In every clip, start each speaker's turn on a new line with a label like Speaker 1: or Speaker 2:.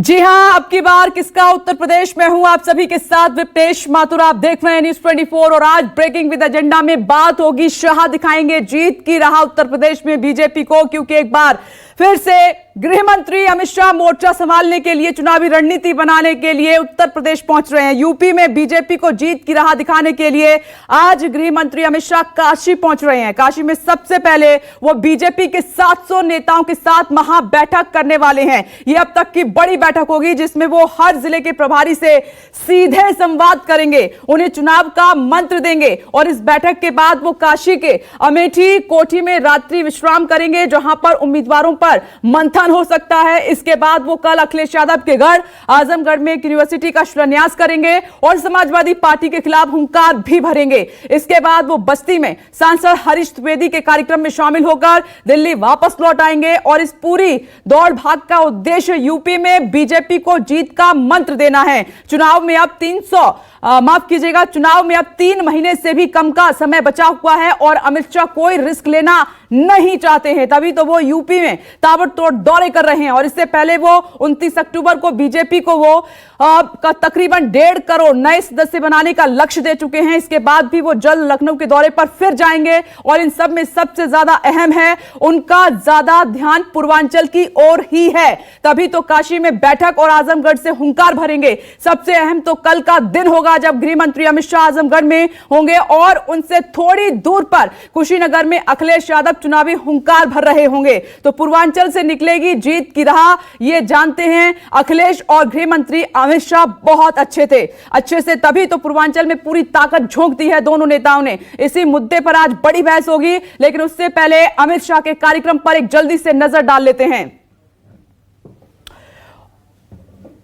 Speaker 1: जी हां, अब की बार किसका उत्तर प्रदेश में हूं आप सभी के साथ विप्तेश माथुर। आप देख रहे हैं न्यूज़ 24 और आज ब्रेकिंग विद एजेंडा में बात होगी, शाह दिखाएंगे जीत की राह उत्तर प्रदेश में बीजेपी को, क्योंकि एक बार फिर से गृह मंत्री अमित शाह मोर्चा संभालने के लिए, चुनावी रणनीति बनाने के लिए उत्तर प्रदेश पहुंच रहे हैं। यूपी में बीजेपी को जीत की राह दिखाने के लिए आज गृह मंत्री अमित शाह काशी पहुंच रहे हैं। काशी में सबसे पहले वो बीजेपी के 700 नेताओं के साथ महा बैठक करने वाले हैं। ये अब तक की बड़ी बैठक होगी जिसमें वो हर जिले के प्रभारी से सीधे संवाद करेंगे, उन्हें चुनाव का मंत्र देंगे और इस बैठक के बाद वो काशी के अमेठी कोठी में रात्रि विश्राम करेंगे, जहां पर उम्मीदवारों पर मंथन हो सकता है। इसके बाद वो कल अखिलेश यादव के गढ़ आजमगढ़ में एक यूनिवर्सिटी का शिलान्यास करेंगे और समाजवादी पार्टी के खिलाफ हुंकार भी भरेंगे। इसके बाद वो बस्ती में सांसद हरीश द्विवेदी के कार्यक्रम में शामिल होकर दिल्ली वापस लौट आएंगे और इस पूरी दौड़ भाग का उद्देश्य यूपी में बीजेपी को जीत का मंत्र देना है। चुनाव में अब 3 महीने से भी कम का समय बचा हुआ है और अमित शाह कोई रिस्क लेना नहीं चाहते हैं, तभी तो वो यूपी में ताबड़तोड़ दौरे कर रहे हैं। और इससे पहले वो 29 अक्टूबर को बीजेपी को वो तकरीबन 1.5 करोड़ नए सदस्य बनाने का लक्ष्य दे चुके हैं। इसके बाद भी वो जल्द लखनऊ के दौरे पर फिर जाएंगे और इन सब में सबसे ज्यादा अहम है, उनका ज्यादा ध्यान पूर्वांचल की ओर ही है, तभी तो काशी में बैठक और आजमगढ़ से हुंकार भरेंगे। सबसे अहम तो कल का दिन होगा जब गृह मंत्री अमित शाह आजमगढ़ में होंगे और उनसे थोड़ी दूर पर कुशीनगर में अखिलेश यादव चुनावी हुंकार भर रहे होंगे। तो पूर्वांचल से निकलेगी जीत की राह, ये जानते हैं अखिलेश और गृह मंत्री अमित शाह बहुत अच्छे से तभी तो पूर्वांचल में पूरी ताकत झोंक दी है दोनों नेताओं ने। इसी मुद्दे पर आज बड़ी बहस होगी, लेकिन उससे पहले अमित शाह के कार्यक्रम पर एक जल्दी से नजर डाल लेते हैं।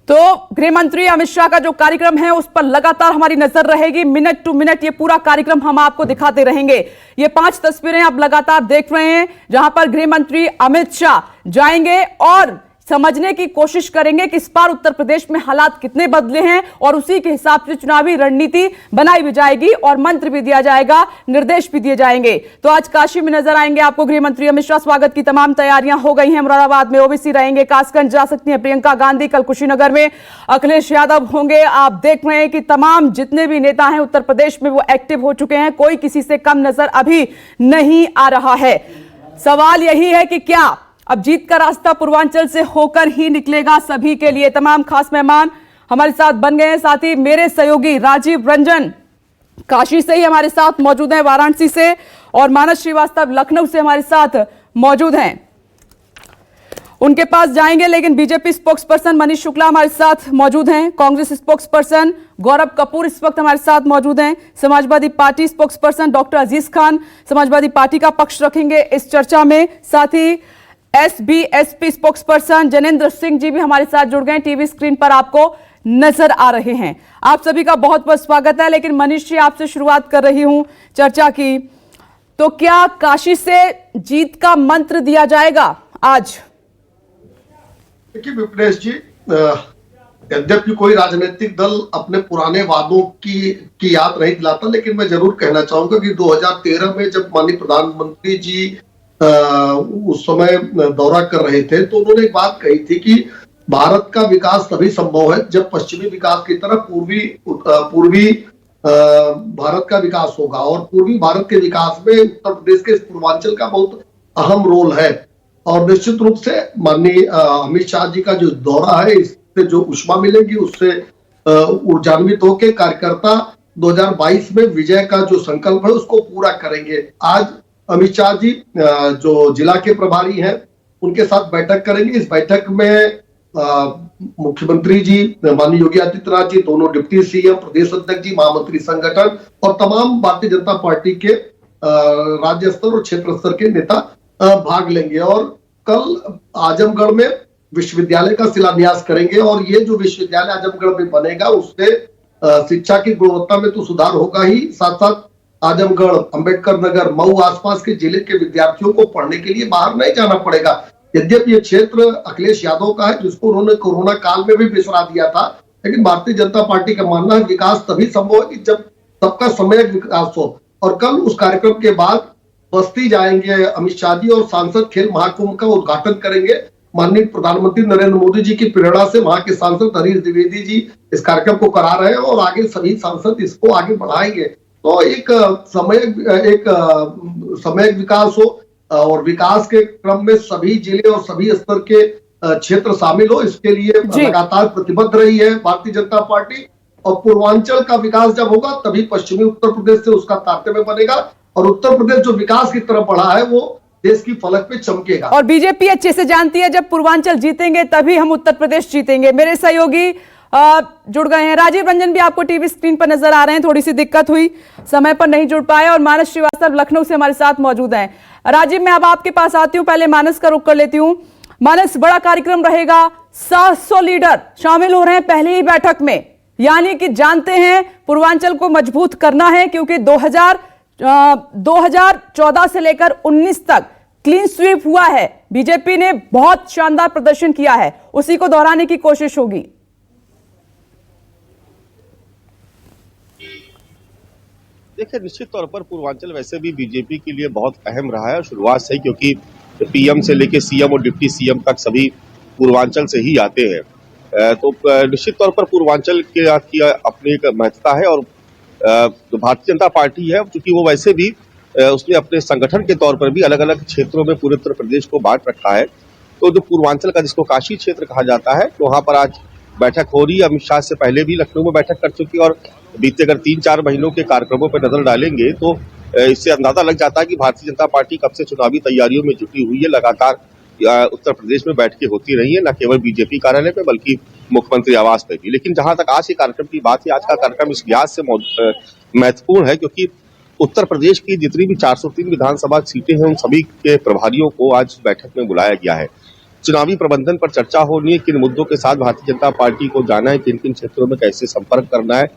Speaker 1: तो गृह मंत्री अमित शाह का जो कार्यक्रम है उस पर लगातार हमारी नजर रहेगी, मिनट टू मिनट ये पूरा कार्यक्रम हम आपको दिखाते रहेंगे। ये 5 तस्वीरें आप लगातार देख रहे हैं जहां पर गृह मंत्री अमित शाह जाएंगे और समझने की कोशिश करेंगे कि इस बार उत्तर प्रदेश में हालात कितने बदले हैं और उसी के हिसाब से चुनावी रणनीति बनाई भी जाएगी और मंत्र भी दिया जाएगा, निर्देश भी दिए जाएंगे। तो आज काशी में नजर आएंगे आपको गृह मंत्री अमित शाह। स्वागत की तमाम तैयारियां हो गई हैं। मुरादाबाद में ओबीसी रहेंगे, कासगंज जा सकती हैं प्रियंका गांधी, कल कुशीनगर में अखिलेश यादव होंगे। आप देख रहे हैं कि तमाम जितने भी नेता हैं उत्तर प्रदेश में वो एक्टिव हो चुके हैं, कोई किसी से कम नजर अभी नहीं आ रहा है। सवाल यही है कि क्या अब जीत का रास्ता पूर्वांचल से होकर ही निकलेगा सभी के लिए। तमाम खास मेहमान हमारे साथ बन गए हैं, साथ ही मेरे सहयोगी राजीव रंजन काशी से ही हमारे साथ मौजूद हैं, वाराणसी से, और मानस श्रीवास्तव लखनऊ से हमारे साथ मौजूद हैं। उनके पास जाएंगे, लेकिन BJP spokesperson Manish Shukla हमारे साथ मौजूद हैं, कांग्रेस स्पोक्स पर्सन गौरव कपूर इस वक्त हमारे साथ मौजूद हैं, Samajwadi party spokesperson doctor Aziz Khan Samajwadi party का पक्ष रखेंगे इस चर्चा में, साथ ही SBSP spokesperson Janendra Singh ji भी हमारे साथ जुड़ गए, टीवी स्क्रीन पर आपको नजर आ रहे हैं। आप सभी का बहुत बहुत स्वागत है। लेकिन मनीष जी, आपसे शुरुआत कर रही हूं चर्चा की, तो क्या काशी से जीत का मंत्र दिया जाएगा आज?
Speaker 2: देखिए विप्रेश जी, यद्यपि कोई राजनीतिक दल अपने पुराने वादों की याद नहीं दिलाता, लेकिन मैं जरूर कहना चाहूंगा कि 2013 में जब माननीय प्रधानमंत्री जी उस समय दौरा कर रहे थे तो उन्होंने एक बात कही थी कि भारत का विकास तभी संभव है जब पश्चिमी विकास की तरह पूर्वी भारत का विकास होगा, और पूर्वी भारत के विकास में उत्तर प्रदेश के पूर्वांचल का बहुत अहम रोल है। और निश्चित रूप से माननीय अमित शाह जी का जो दौरा है, इससे जो उष्मा मिलेगी उससे ऊर्जान्वित होकर कार्यकर्ता 2022 में विजय का जो संकल्प है उसको पूरा करेंगे। आज अमित शाह जी जो जिला के प्रभारी हैं उनके साथ बैठक करेंगे। इस बैठक में मुख्यमंत्री जी माननीय योगी आदित्यनाथ जी, दोनों डिप्टी सीएम, प्रदेश अध्यक्ष जी, महामंत्री संगठन और तमाम भारतीय जनता पार्टी के राज्य स्तर और क्षेत्र स्तर के नेता भाग लेंगे। और कल आजमगढ़ में विश्वविद्यालय का शिलान्यास करेंगे और ये जो विश्वविद्यालय आजमगढ़ में बनेगा उससे शिक्षा की गुणवत्ता में तो सुधार होगा ही, साथ साथ आजमगढ़, अंबेडकर नगर, मऊ आसपास के जिले के विद्यार्थियों को पढ़ने के लिए बाहर नहीं जाना पड़ेगा। यद्यपि ये क्षेत्र अखिलेश यादव का है जिसको उन्होंने कोरोना काल में भी बिसरा दिया था, लेकिन भारतीय जनता पार्टी का मानना है विकास तभी संभव है कि जब सबका समय विकास हो। और कल उस कार्यक्रम के बाद बस्ती जाएंगे अमित शाह जी और सांसद खेल महाकुंभ का उद्घाटन करेंगे माननीय प्रधानमंत्री नरेंद्र मोदी जी की प्रेरणा से वहां के सांसद हरीश द्विवेदी जी इस कार्यक्रम को करा रहे हैं और आगे सभी सांसद इसको आगे बढ़ाएंगे। तो एक समय विकास हो और विकास के क्रम में सभी जिले और सभी स्तर के क्षेत्र शामिल हो, इसके लिए लगातार प्रतिबद्ध रही है भारतीय जनता पार्टी। और पूर्वांचल का विकास जब होगा तभी पश्चिमी उत्तर प्रदेश से उसका तारतम्य बनेगा और उत्तर प्रदेश जो विकास की तरफ बढ़ा है वो देश की फलक पे चमकेगा।
Speaker 1: और बीजेपी अच्छे से जानती है जब पूर्वांचल जीतेंगे तभी हम उत्तर प्रदेश जीतेंगे। मेरे सहयोगी जुड़ गए हैं। राजीव रंजन भी आपको टीवी स्क्रीन पर नजर आ रहे हैं, थोड़ी सी दिक्कत हुई, समय पर नहीं जुड़ पाए। और मानस श्रीवास्तव लखनऊ से हमारे साथ मौजूद हैं। राजीव, मैं अब आपके पास आती हूं, पहले मानस का रुख कर लेती हूं। मानस, बड़ा कार्यक्रम रहेगा, 700 लीडर शामिल हो रहे हैं पहली ही बैठक में, यानी कि जानते हैं पूर्वांचल को मजबूत करना है, क्योंकि 2014 से लेकर 19 तक क्लीन स्वीप हुआ है, बीजेपी ने बहुत शानदार प्रदर्शन किया है, उसी को दोहराने की कोशिश होगी।
Speaker 3: देखिए, निश्चित तौर पर पूर्वांचल वैसे भी बीजेपी के लिए बहुत अहम रहा है शुरुआत से, क्योंकि पीएम से लेकर सीएम और डिप्टी सीएम तक सभी पूर्वांचल से ही आते हैं। तो निश्चित तौर पर पूर्वांचल की अपनी एक महत्ता है। और जो भारतीय जनता पार्टी है, चूंकि वो वैसे भी उसने अपने संगठन के तौर पर भी अलग अलग क्षेत्रों में पूरे उत्तर प्रदेश को बांट रखा है। तो जो पूर्वांचल का, जिसको काशी क्षेत्र कहा जाता है, तो वहां पर आज बैठक हो रही है। अमित शाह से पहले भी लखनऊ में बैठक कर चुकी है और बीते अगर 3-4 महीनों के कार्यक्रमों पर नजर डालेंगे तो इससे अंदाजा लग जाता है कि भारतीय जनता पार्टी कब से चुनावी तैयारियों में जुटी हुई है। लगातार उत्तर प्रदेश में बैठकें होती रही है, न केवल बीजेपी कार्यालय पे बल्कि मुख्यमंत्री आवास पे भी। लेकिन जहां तक आज के कार्यक्रम की बात है, आज का कार्यक्रम इस लिहाज से महत्वपूर्ण है क्योंकि उत्तर प्रदेश की जितनी भी 403 विधानसभा सीटें हैं, उन सभी के प्रभारियों को आज बैठक में बुलाया गया है। चुनावी प्रबंधन पर चर्चा होनी है, किन मुद्दों के साथ भारतीय जनता पार्टी को जाना है, किन किन क्षेत्रों में कैसे संपर्क करना है,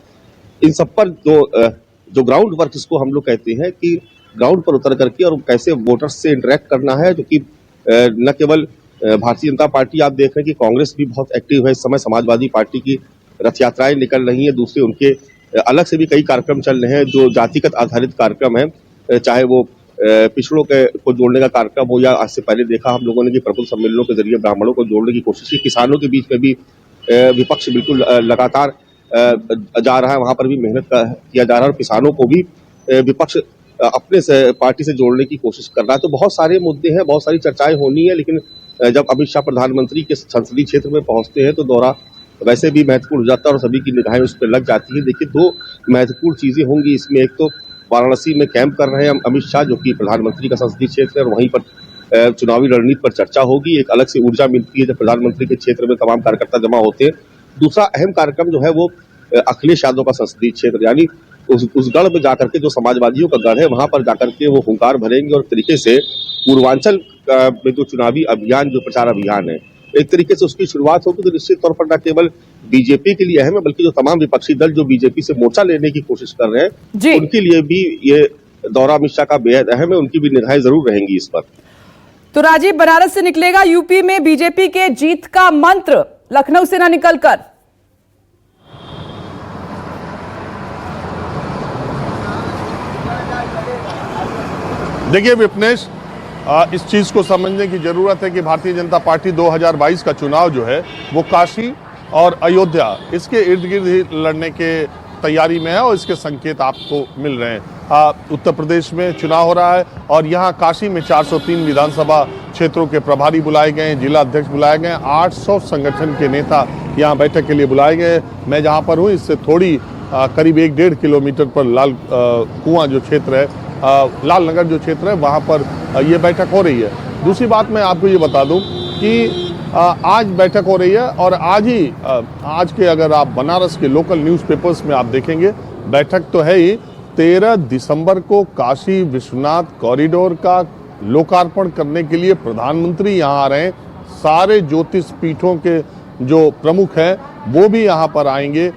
Speaker 3: इन सब पर जो ग्राउंड वर्क जिसको हम लोग कहते हैं कि ग्राउंड पर उतर करके और कैसे वोटर्स से इंटरेक्ट करना है, जो कि न केवल भारतीय जनता पार्टी, आप देख रहे हैं कि कांग्रेस भी बहुत एक्टिव है इस समय। समाजवादी पार्टी की रथ यात्राएं निकल रही हैं, दूसरे उनके अलग से भी कई कार्यक्रम चल रहे हैं जो जातिगत आधारित कार्यक्रम है, चाहे वो पिछड़ों को जोड़ने का कार्यक्रम हो, या आज से पहले देखा हम लोगों ने कि प्रबुद्ध सम्मेलनों के जरिए ब्राह्मणों को जोड़ने की कोशिश की। किसानों के बीच में भी विपक्ष बिल्कुल लगातार जा रहा है, वहां पर भी मेहनत किया जा रहा है और किसानों को भी विपक्ष अपने पार्टी से जोड़ने की कोशिश कर रहा है। तो बहुत सारे मुद्दे हैं, बहुत सारी चर्चाएं होनी है। लेकिन जब अमित शाह प्रधानमंत्री के संसदीय क्षेत्र में पहुंचते हैं तो दौरा वैसे भी महत्वपूर्ण हो जाता है और सभी की निगाहें उस पर लग जाती है। देखिए, 2 महत्वपूर्ण चीजें होंगी इसमें। एक तो वाराणसी में कैंप कर रहे हैं अमित शाह, जो कि प्रधानमंत्री का संसदीय क्षेत्र है, और वहीं पर चुनावी रणनीति पर चर्चा होगी। एक अलग से ऊर्जा मिलती है जब प्रधानमंत्री के क्षेत्र में तमाम कार्यकर्ता जमा होते हैं। दूसरा अहम कार्यक्रम जो है वो अखिलेश यादव का संसदीय क्षेत्र, यानी उस गढ़ में जाकर के, जो समाजवादियों का गढ़ है, वहां पर जाकर के वो हुंकार भरेंगे और तरीके से पूर्वांचल में जो चुनावी अभियान, जो प्रचार अभियान है, एक तरीके से उसकी शुरुआत होगी। तो निश्चित तौर पर न केवल बीजेपी के लिए अहम है, बल्कि जो तमाम विपक्षी दल जो बीजेपी से मोर्चा लेने की कोशिश कर रहे हैं, उनके लिए भी ये दौरा अमित शाह का बेहद अहम है। उनकी भी निगाहें जरूर रहेंगी इस पर।
Speaker 1: तो राजीव, बनारस से निकलेगा यूपी में बीजेपी के जीत का मंत्र, लखनऊ से ना निकलकर।
Speaker 4: देखिए विपनेश, इस चीज को समझने की जरूरत है कि भारतीय जनता पार्टी 2022 का चुनाव जो है वो काशी और अयोध्या इसके इर्द गिर्द ही लड़ने के तैयारी में है और इसके संकेत आपको मिल रहे हैं। उत्तर प्रदेश में चुनाव हो रहा है और यहाँ काशी में 403 विधानसभा क्षेत्रों के प्रभारी बुलाए गए हैं, जिला अध्यक्ष बुलाए गए हैं, 800 संगठन के नेता यहाँ बैठक के लिए बुलाए गए। मैं जहाँ पर हूँ इससे थोड़ी करीब 1-1.5 किलोमीटर पर लाल कुआं जो क्षेत्र है, लाल नगर जो क्षेत्र है, वहाँ पर ये बैठक हो रही है। दूसरी बात मैं आपको ये बता दूं कि आज बैठक हो रही है और आज के अगर आप बनारस के लोकल न्यूज़पेपर्स में आप देखेंगे, बैठक तो है ही, 13 दिसंबर को काशी विश्वनाथ कॉरिडोर का लोकार्पण करने के लिए प्रधानमंत्री यहाँ आ रहे हैं। सारे ज्योतिष पीठों के जो प्रमुख हैं वो भी यहाँ पर आएंगे,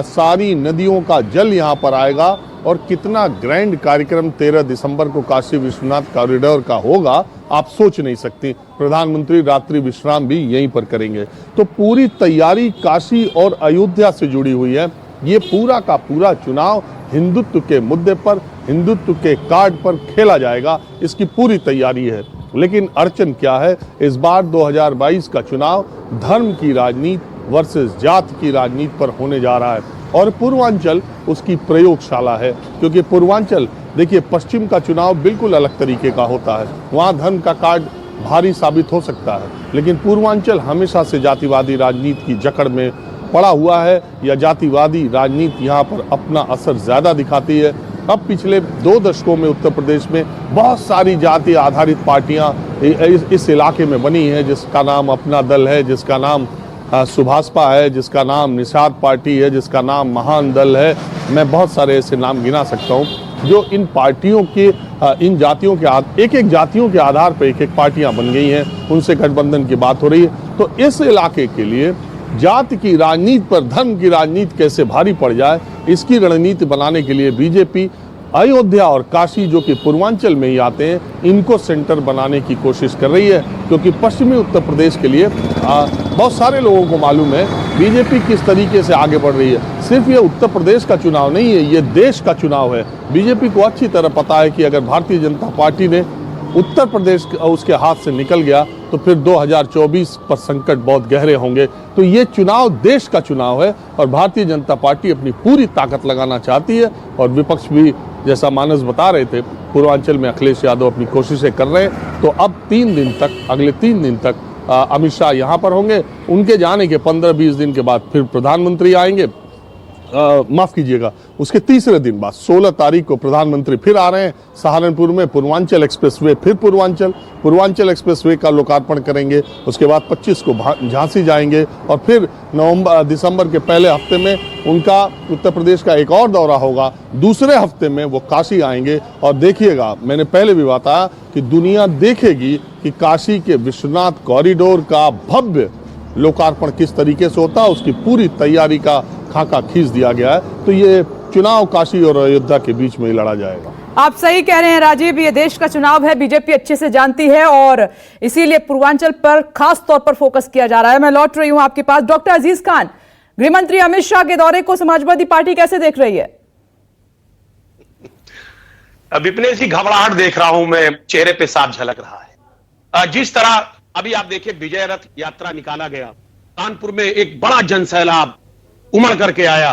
Speaker 4: सारी नदियों का जल यहाँ पर आएगा और कितना ग्रैंड कार्यक्रम 13 दिसंबर को काशी विश्वनाथ कॉरिडोर का होगा आप सोच नहीं सकती। प्रधानमंत्री रात्रि विश्राम भी यहीं पर करेंगे। तो पूरी तैयारी काशी और अयोध्या से जुड़ी हुई है। ये पूरा का पूरा चुनाव हिंदुत्व के मुद्दे पर, हिंदुत्व के कार्ड पर खेला जाएगा, इसकी पूरी तैयारी है। लेकिन अड़चन क्या है, इस बार 2022 का चुनाव धर्म की राजनीति वर्सेस जाति की राजनीति पर होने जा रहा है और पूर्वांचल उसकी प्रयोगशाला है। क्योंकि पूर्वांचल, देखिए, पश्चिम का चुनाव बिल्कुल अलग तरीके का होता है, वहाँ धर्म का कार्ड भारी साबित हो सकता है, लेकिन पूर्वांचल हमेशा से जातिवादी राजनीति की जकड़ में पड़ा हुआ है या जातिवादी राजनीति यहाँ पर अपना असर ज्यादा दिखाती है। अब पिछले 2 दशकों में उत्तर प्रदेश में बहुत सारी जाति आधारित पार्टियां इस इलाके में बनी हैं, जिसका नाम अपना दल है, जिसका नाम सुभाषपा है, जिसका नाम निषाद पार्टी है, जिसका नाम महान दल है। मैं बहुत सारे ऐसे नाम गिना सकता हूं जो इन पार्टियों के इन जातियों के एक जातियों के आधार पर एक पार्टियां बन गई हैं, उनसे गठबंधन की बात हो रही है। तो इस इलाके के लिए जाति की राजनीति पर धर्म की राजनीति कैसे भारी पड़ जाए, इसकी रणनीति बनाने के लिए बीजेपी अयोध्या और काशी, जो कि पूर्वांचल में ही आते हैं, इनको सेंटर बनाने की कोशिश कर रही है। क्योंकि पश्चिमी उत्तर प्रदेश के लिए बहुत सारे लोगों को मालूम है बीजेपी किस तरीके से आगे बढ़ रही है। सिर्फ ये उत्तर प्रदेश का चुनाव नहीं है, ये देश का चुनाव है। बीजेपी को अच्छी तरह पता है कि अगर भारतीय जनता पार्टी ने उत्तर प्रदेश उसके हाथ से निकल गया तो फिर 2024 पर संकट बहुत गहरे होंगे। तो ये चुनाव देश का चुनाव है और भारतीय जनता पार्टी अपनी पूरी ताकत लगाना चाहती है और विपक्ष भी, जैसा मानस बता रहे थे, पूर्वांचल में अखिलेश यादव अपनी कोशिशें कर रहे हैं। तो अब 3 दिन तक, अगले 3 दिन तक अमित शाह यहाँ पर होंगे। उनके जाने के 15-20 दिन के बाद फिर प्रधानमंत्री आएंगे। माफ कीजिएगा, उसके तीसरे दिन बाद 16 तारीख को प्रधानमंत्री फिर आ रहे हैं सहारनपुर में। पूर्वांचल एक्सप्रेसवे, फिर पूर्वांचल एक्सप्रेसवे का लोकार्पण करेंगे। उसके बाद 25 को झांसी जाएंगे और फिर दिसंबर के पहले हफ्ते में उनका उत्तर प्रदेश का एक और दौरा होगा। दूसरे हफ्ते में वो काशी आएंगे और देखिएगा, मैंने पहले भी बताया कि दुनिया देखेगी कि काशी के विश्वनाथ कॉरिडोर का भव्य लोकार्पण किस तरीके से होता है। उसकी पूरी तैयारी का खाका खींच दिया गया है। तो ये चुनाव काशी और अयोध्या के बीच में ही लड़ा जाएगा।
Speaker 1: आप सही कह रहे हैं राजीव, ये देश का चुनाव है, बीजेपी अच्छे से जानती है और इसीलिए पूर्वांचल पर खास तौर पर फोकस किया जा रहा है। मैं लौट रही हूं आपके पास। डॉक्टर अजीज खान, गृहमंत्री अमित शाह के दौरे को समाजवादी पार्टी कैसे देख रही है?
Speaker 5: विपिनेश जी, घबराहट देख रहा हूं मैं, चेहरे पे साफ झलक रहा है। जिस तरह अभी आप देखिए विजय रथ यात्रा निकाला गया, कानपुर में एक बड़ा जनसैलाब उमड़ करके आया।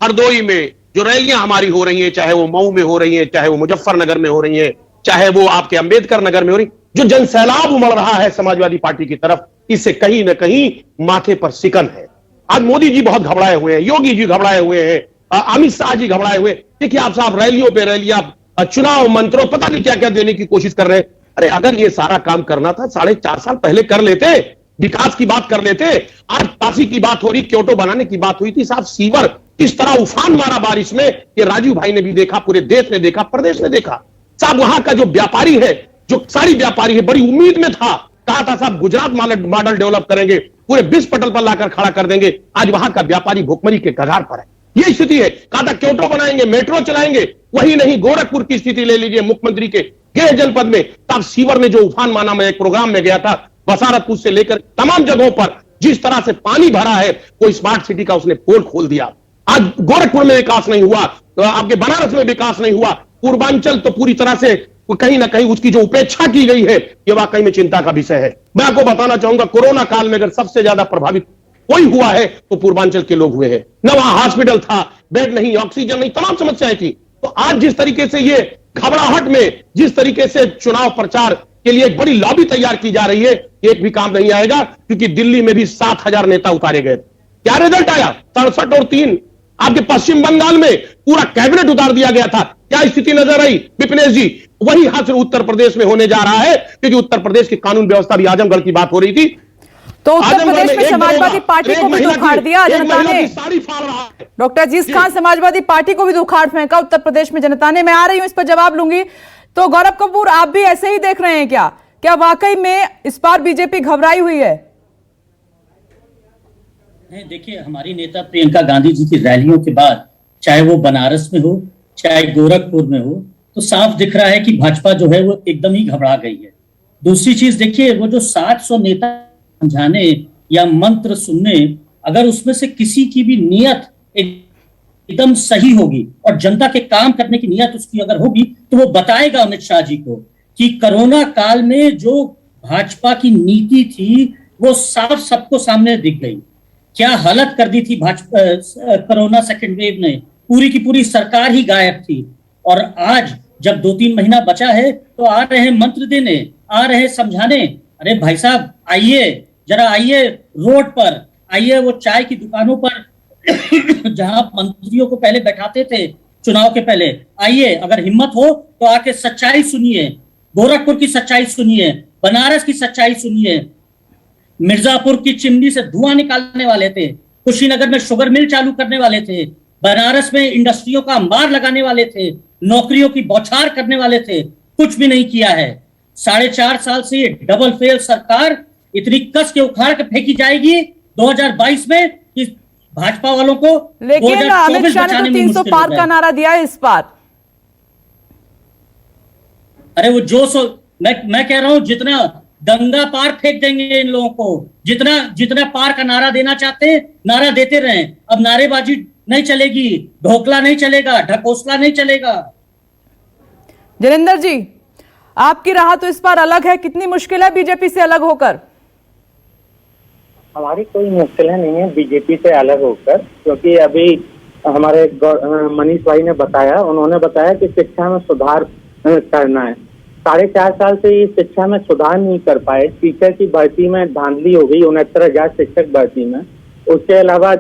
Speaker 5: हरदोई में जो रैलियां हमारी हो रही हैं, चाहे वो मऊ में हो रही हैं, चाहे वो मुजफ्फरनगर में हो रही हैं, चाहे वो आपके अंबेडकर नगर में हो रही, जो जनसैलाब उमड़ रहा है समाजवादी पार्टी की तरफ, इससे कहीं ना कहीं माथे पर सिकन है। आज मोदी जी बहुत घबराए हुए हैं, योगी जी घबराए हुए हैं, अमित शाह जी घबराए हुए। देखिए आप साहब, रैलियों पे रैलियां, चुनाव मंत्रों, पता नहीं क्या क्या देने की कोशिश कर रहे हैं। अरे अगर ये सारा काम करना था 4.5 साल पहले कर लेते, विकास की बात कर लेते। आज काशी की बात हो रही, क्योटो बनाने की बात हुई थी साहब। सीवर किस तरह उफान मारा बारिश में, ये राजीव भाई ने भी देखा, पूरे देश ने देखा, प्रदेश ने देखा। साहब वहां का जो व्यापारी है, जो सारी व्यापारी है, बड़ी उम्मीद में था, कहा था साहब गुजरात मॉडल डेवलप करेंगे, पूरे विश्व पटल पर लाकर खड़ा कर देंगे। आज वहां का व्यापारी भुखमरी के कगार पर है। ये स्थिति है। कहा था क्योटो बनाएंगे, मेट्रो चलाएंगे, वही नहीं। गोरखपुर की स्थिति ले लीजिए, मुख्यमंत्री के गृह जनपद में तब सीवर में जो उफान माना, मैं एक प्रोग्राम में गया था, बसारतपुर से लेकर तमाम जगहों पर जिस तरह से पानी भरा है, वो स्मार्ट सिटी का उसने पोल खोल दिया। आज गोरखपुर में विकास नहीं हुआ, तो आपके बनारस में विकास नहीं हुआ। पूर्वांचल तो पूरी तरह से कहीं ना कहीं उसकी जो उपेक्षा की गई है, ये वाकई में चिंता का विषय है। मैं आपको बताना चाहूंगा, कोरोना काल में अगर सबसे ज्यादा प्रभावित कोई हुआ है तो पूर्वांचल के लोग हुए हैं। न वहां हॉस्पिटल था, बेड नहीं, ऑक्सीजन नहीं, तमाम समस्याएं थी। तो आज जिस तरीके से ये घबराहट में, जिस तरीके से चुनाव प्रचार के लिए एक बड़ी लॉबी तैयार की जा रही है, एक भी काम नहीं आएगा। क्योंकि दिल्ली में भी 7,000 नेता उतारे गए। क्या रिजल्ट आया? 67 और 3। आपके पश्चिम बंगाल में पूरा कैबिनेट उतार दिया गया था। क्या स्थिति नजर आई विपिनेश जी? वही हासिल उत्तर प्रदेश में होने जा रहा है, क्योंकि उत्तर प्रदेश की कानून व्यवस्था भी आजमगढ़ की बात हो रही थी।
Speaker 1: तो उत्तर प्रदेश में समाजवादी पार्टी को भी उखाड़ दिया जनता ने। डॉक्टर अजीज खान, समाजवादी पार्टी को भी उखाड़ फेंका उत्तर प्रदेश में जनता ने। मैं आ रही हूं, इस पर जवाब लूंगी। तो गौरव कपूर, आप भी ऐसे ही देख रहे हैं क्या? क्या वाकई में इस बार बीजेपी घबराई हुई है?
Speaker 6: देखिए, हमारी नेता प्रियंका गांधी जी की रैलियों के बाद, चाहे वो बनारस में हो, चाहे गोरखपुर में हो, तो साफ दिख रहा है कि भाजपा जो है वो एकदम ही घबरा गई है। दूसरी चीज देखिए, वो जो 700 नेता समझाने या मंत्र सुनने, अगर उसमें से किसी की भी नियत एकदम सही होगी और जनता के काम करने की नियत उसकी अगर होगी, तो वो बताएगा अमित शाह जी को कि कोरोना काल में जो भाजपा की नीति थी वो साफ सबको सामने दिख गई। क्या हालत कर दी थी भाजपा कोरोना सेकेंड वेव ने, पूरी की पूरी सरकार ही गायब थी। और आज जब 2-3 महीना बचा है तो आ रहे हैं मंत्र देने, आ रहे हैं समझाने। अरे भाई साहब आइए, जरा आइए रोड पर, आइए वो चाय की दुकानों पर जहां मंत्रियों को पहले बैठाते थे चुनाव के पहले, आइए, अगर हिम्मत हो तो आके सच्चाई सुनिए, गोरखपुर की सच्चाई सुनिए, बनारस की सच्चाई सुनिए। मिर्जापुर की चिमनी से धुआं निकालने वाले थे, कुशीनगर में शुगर मिल चालू करने वाले थे, बनारस में इंडस्ट्रियों का अंबार लगाने वाले थे, नौकरियों की बौछार करने वाले थे, कुछ भी नहीं किया है। 4.5 साल से ये डबल फेल सरकार इतनी कस के उखाड़ के फेंकी जाएगी 2022 में कि भाजपा वालों को
Speaker 1: लेकिन अमित शाह ने तो 300 पार का नारा दिया है इस बार।
Speaker 6: अरे वो मैं कह रहा हूं जितना गंगा पार फेंक देंगे इन लोगों को, जितना पार का नारा देना चाहते हैं नारा देते रहें। अब नारेबाजी नहीं चलेगी, ढोकला नहीं चलेगा, ढकोसला नहीं चलेगा।
Speaker 1: जनेंद्र जी, आपकी राह तो इस बार अलग है, कितनी मुश्किल है बीजेपी से अलग होकर?
Speaker 7: हमारी कोई मुश्किल नहीं है बीजेपी से अलग होकर, क्योंकि अभी हमारे मनीष भाई ने बताया, उन्होंने बताया कि शिक्षा में सुधार करना है। 4.5 साल से ये शिक्षा में सुधार नहीं कर पाए। टीचर की भर्ती में धांधली हो गई, 69,000 शिक्षक भर्ती में। उसके अलावा